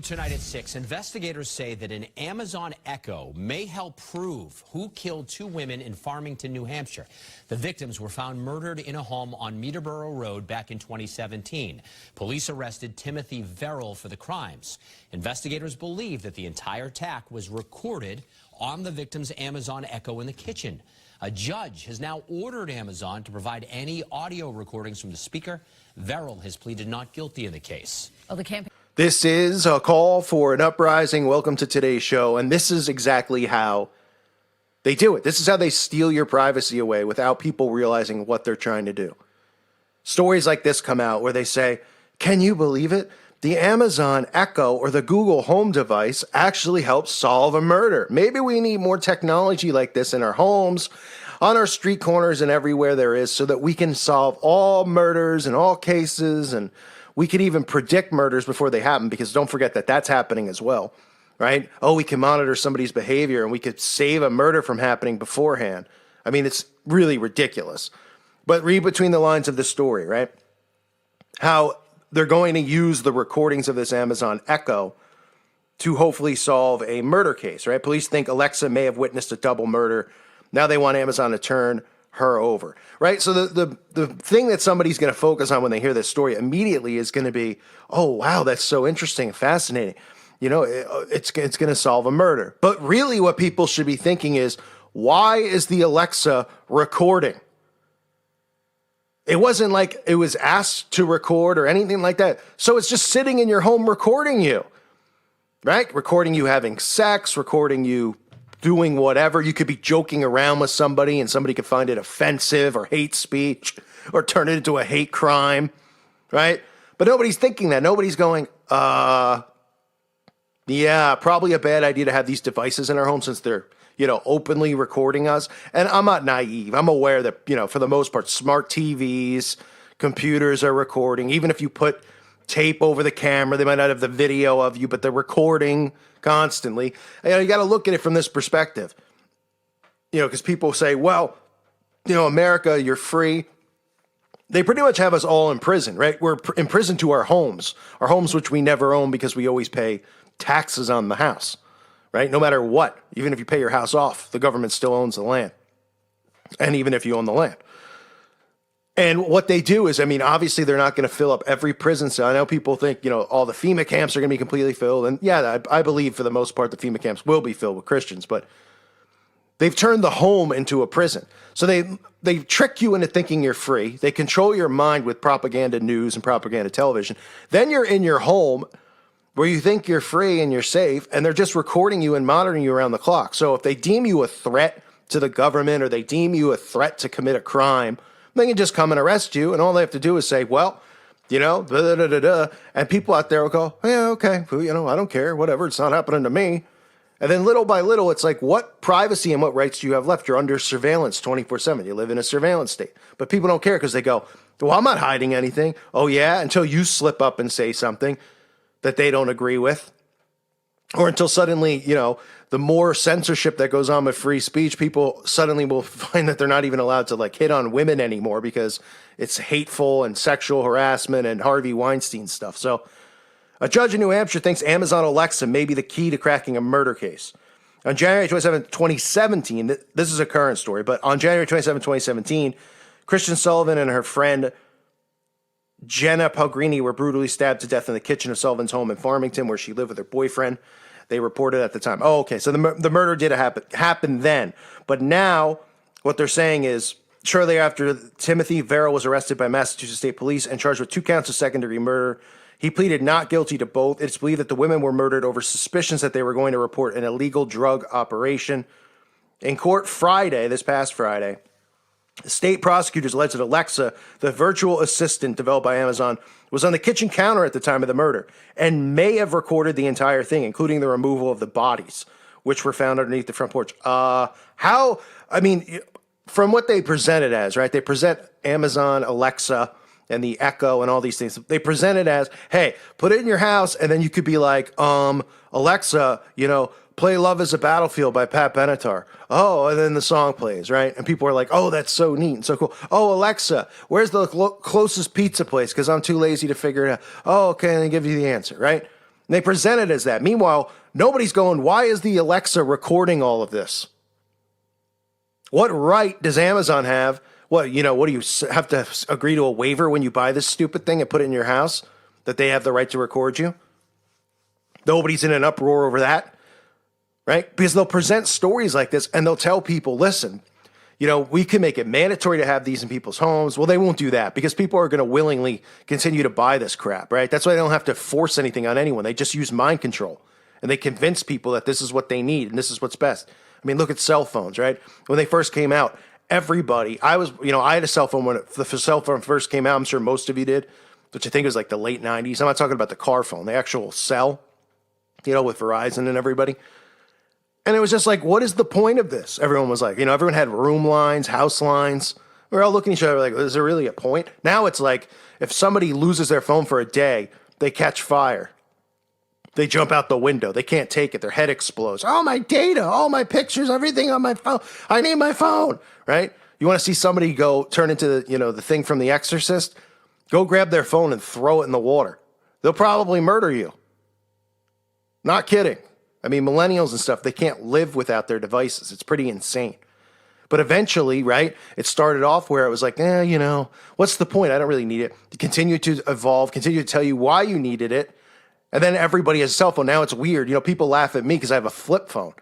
Tonight at 6, investigators say that an Amazon Echo may help prove who killed two women in Farmington, New Hampshire. The victims were found murdered in a home on Meterboro Road back in 2017. Police arrested Timothy Verrill for the crimes. Investigators believe that the entire attack was recorded on the victim's Amazon Echo in the kitchen. A judge has now ordered Amazon to provide any audio recordings from the speaker. Verrill has pleaded not guilty in the case. Well, the campaign. This is a call for an uprising. Welcome to today's show. And this is exactly how they do it. This is how they steal your privacy away without people realizing what they're trying to do. Stories like this come out where they say, can you believe it? The Amazon Echo or the Google Home device actually helps solve a murder. Maybe we need more technology like this in our homes, on our street corners, and everywhere there is so that we can solve all murders and all cases, and we could even predict murders before they happen, because don't forget that that's happening as well, right? Oh, we can monitor somebody's behavior and we could save a murder from happening beforehand. I mean, it's really ridiculous. But read between the lines of the story, right? How they're going to use the recordings of this Amazon Echo to hopefully solve a murder case, right? Police think Alexa may have witnessed a double murder. Now they want Amazon to turn her over, right? So the thing that somebody's going to focus on when they hear this story immediately is going to be, oh, wow, that's so interesting and fascinating. You know, it's going to solve a murder. But really what people should be thinking is, why is the Alexa recording? It wasn't like it was asked to record or anything like that. So it's just sitting in your home recording you, right? Recording you having sex, recording you doing whatever. You could be joking around with somebody and somebody could find it offensive or hate speech or turn it into a hate crime, right? But nobody's thinking that. Nobody's going, yeah, probably a bad idea to have these devices in our home since they're, openly recording us. And I'm not naive. I'm aware that, for the most part, smart TVs, computers are recording. Even if you put tape over the camera, they might not have the video of you, but they're recording constantly. You got to look at it from this perspective, because people say, well, America, you're free. They pretty much have us all in prison, right? We're imprisoned to our homes which we never own because we always pay taxes on the house, right? No matter what, even if you pay your house off, the government still owns the land. And even if you own the land. And what they do is, obviously they're not going to fill up every prison cell. I know people think, all the FEMA camps are going to be completely filled. And yeah, I believe for the most part the FEMA camps will be filled with Christians. But they've turned the home into a prison. So they trick you into thinking you're free. They control your mind with propaganda news and propaganda television. Then you're in your home where you think you're free and you're safe. And they're just recording you and monitoring you around the clock. So if they deem you a threat to the government or they deem you a threat to commit a crime, they can just come and arrest you, and all they have to do is say, well, and people out there will go, yeah, okay, I don't care, whatever, it's not happening to me. And then little by little, it's like, what privacy and what rights do you have left? You're under surveillance 24/7. You live in a surveillance state. But people don't care because they go, well, I'm not hiding anything. Oh, yeah, until you slip up and say something that they don't agree with. Or until suddenly, the more censorship that goes on with free speech, people suddenly will find that they're not even allowed to hit on women anymore because it's hateful and sexual harassment and Harvey Weinstein stuff. So a judge in New Hampshire thinks Amazon Alexa may be the key to cracking a murder case. On January 27, 2017, this is a current story, but on January 27, 2017, Christian Sullivan and her friend Jenna Pellegrini were brutally stabbed to death in the kitchen of Sullivan's home in Farmington, where she lived with her boyfriend. They reported at the time. Oh, okay. So the murder did happen then. But now what they're saying is shortly after, Timothy Verrill was arrested by Massachusetts State Police and charged with 2 counts of second-degree murder. He pleaded not guilty to both. It's believed that the women were murdered over suspicions that they were going to report an illegal drug operation. In court this past Friday, state prosecutors alleged that Alexa, the virtual assistant developed by Amazon, was on the kitchen counter at the time of the murder and may have recorded the entire thing, including the removal of the bodies, which were found underneath the front porch. From what they presented as, right? They present Amazon, Alexa, and the Echo and all these things. They present it as, hey, put it in your house, and then you could be like, Alexa, play Love is a Battlefield by Pat Benatar. Oh, and then the song plays, right? And people are like, oh, that's so neat and so cool. Oh, Alexa, where's the closest pizza place? Because I'm too lazy to figure it out. Oh, okay, and they give you the answer, right? And they present it as that. Meanwhile, nobody's going, why is the Alexa recording all of this? What right does Amazon have? What do you have to agree to a waiver when you buy this stupid thing and put it in your house that they have the right to record you? Nobody's in an uproar over that, right? Because they'll present stories like this and they'll tell people, listen, we can make it mandatory to have these in people's homes. Well, they won't do that because people are going to willingly continue to buy this crap, right? That's why they don't have to force anything on anyone. They just use mind control and they convince people that this is what they need and this is what's best. I mean, look at cell phones, right? When they first came out, everybody, I had a cell phone when the cell phone first came out. I'm sure most of you did, which I think was like the late 90s. I'm not talking about the car phone, the actual cell, with Verizon and everybody. And it was just like, what is the point of this? Everyone was like, everyone had room lines, house lines. We're all looking at each other like, is there really a point? Now it's like, if somebody loses their phone for a day, they catch fire. They jump out the window. They can't take it. Their head explodes. Oh, my data, all my pictures, everything on my phone. I need my phone, right? You want to see somebody go turn into the thing from The Exorcist? Go grab their phone and throw it in the water. They'll probably murder you. Not kidding. I mean, millennials and stuff, they can't live without their devices. It's pretty insane. But eventually, right, it started off where it was like, what's the point? I don't really need it. To continue to evolve, continue to tell you why you needed it. And then everybody has a cell phone. Now it's weird. People laugh at me because I have a flip phone.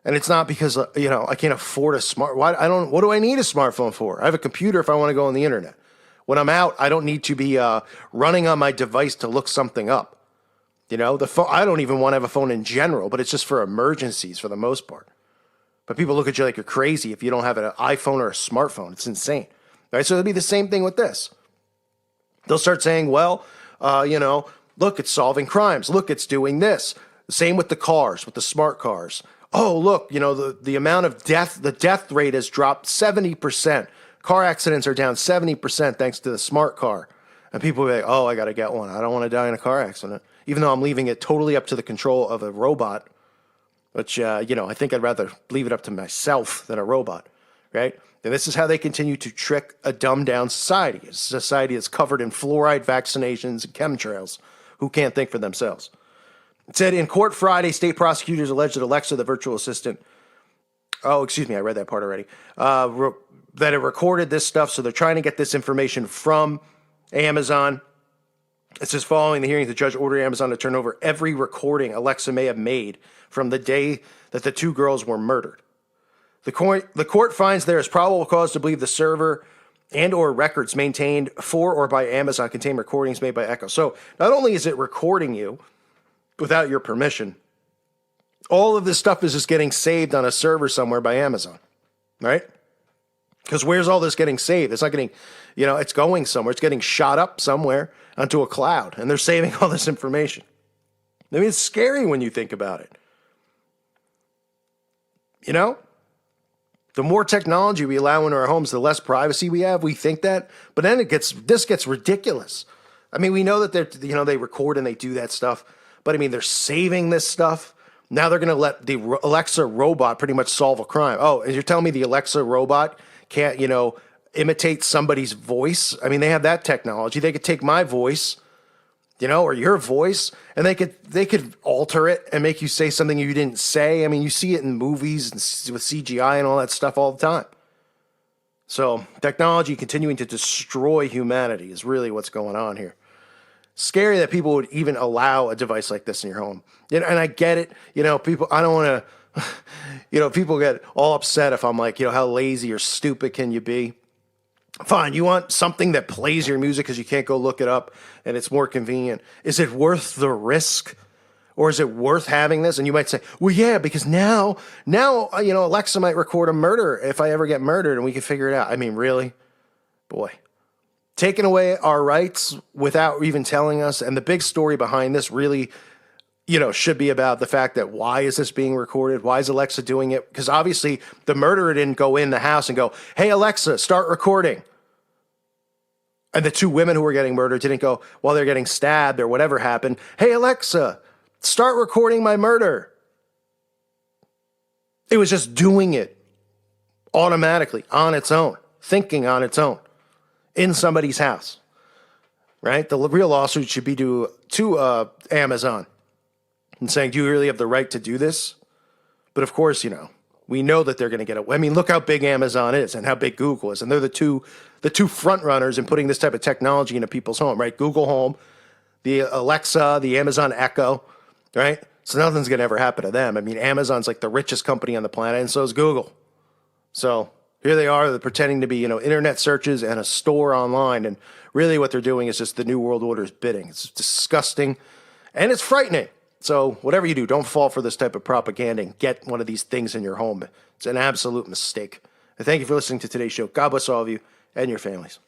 And it's not because, I can't afford a what do I need a smartphone for? I have a computer if I want to go on the internet. When I'm out, I don't need to be running on my device to look something up. The phone, I don't even want to have a phone in general, but it's just for emergencies for the most part. But people look at you like you're crazy if you don't have an iPhone or a smartphone. It's insane. Right? So it'll be the same thing with this. They'll start saying, well, look, it's solving crimes. Look, it's doing this. Same with the cars, with the smart cars. Oh, look, the amount of the death rate has dropped 70%. Car accidents are down 70% thanks to the smart car. And people will be like, oh, I got to get one. I don't want to die in a car accident. Even though I'm leaving it totally up to the control of a robot, which, I think I'd rather leave it up to myself than a robot, right? And this is how they continue to trick a dumbed-down society. A society that's covered in fluoride vaccinations and chemtrails who can't think for themselves. It said in court Friday, state prosecutors alleged that Alexa, the virtual assistant, I read that part already, that it recorded this stuff, so they're trying to get this information from Amazon. It says, following the hearings, the judge ordered Amazon to turn over every recording Alexa may have made from the day that the two girls were murdered. The court finds there is probable cause to believe the server and or records maintained for or by Amazon contain recordings made by Echo. So not only is it recording you without your permission, all of this stuff is just getting saved on a server somewhere by Amazon, right? Because where's all this getting saved? It's not getting, it's going somewhere. It's getting shot up somewhere onto a cloud, and they're saving all this information. I mean, it's scary when you think about it. The more technology we allow into our homes, the less privacy we have. We think that, but then this gets ridiculous. I mean, we know that they record and they do that stuff, but I mean, they're saving this stuff. Now they're going to let the Alexa robot pretty much solve a crime. Oh, and you're telling me the Alexa robot can't, imitate somebody's voice? I mean, they have that technology. They could take my voice, or your voice, and they could alter it and make you say something you didn't say. I mean, you see it in movies and with CGI and all that stuff all the time. So technology continuing to destroy humanity is really what's going on here. Scary that people would even allow a device like this in your home. And I get it. People, I don't want to, people get all upset if I'm like, how lazy or stupid can you be? Fine, you want something that plays your music because you can't go look it up and it's more convenient. Is it worth the risk? Or is it worth having this? And you might say, well, yeah, because now, Alexa might record a murder if I ever get murdered and we can figure it out. I mean, really? Boy. Taking away our rights without even telling us. And the big story behind this really, should be about the fact that why is this being recorded? Why is Alexa doing it? Because obviously the murderer didn't go in the house and go, hey, Alexa, start recording. And the two women who were getting murdered didn't go, while they're getting stabbed or whatever happened, hey, Alexa, start recording my murder. It was just doing it automatically on its own, thinking on its own in somebody's house, right? The real lawsuit should be to Amazon. and saying, do you really have the right to do this? But of course, we know that they're going to get away. I mean, look how big Amazon is and how big Google is. And they're the two front runners in putting this type of technology into people's home, right? Google Home, the Alexa, the Amazon Echo, right? So nothing's going to ever happen to them. I mean, Amazon's like the richest company on the planet, and so is Google. So here they are, they're pretending to be, internet searches and a store online. And really what they're doing is just the New World Order's bidding. It's disgusting and it's frightening. So whatever you do, don't fall for this type of propaganda and get one of these things in your home. It's an absolute mistake. And thank you for listening to today's show. God bless all of you and your families.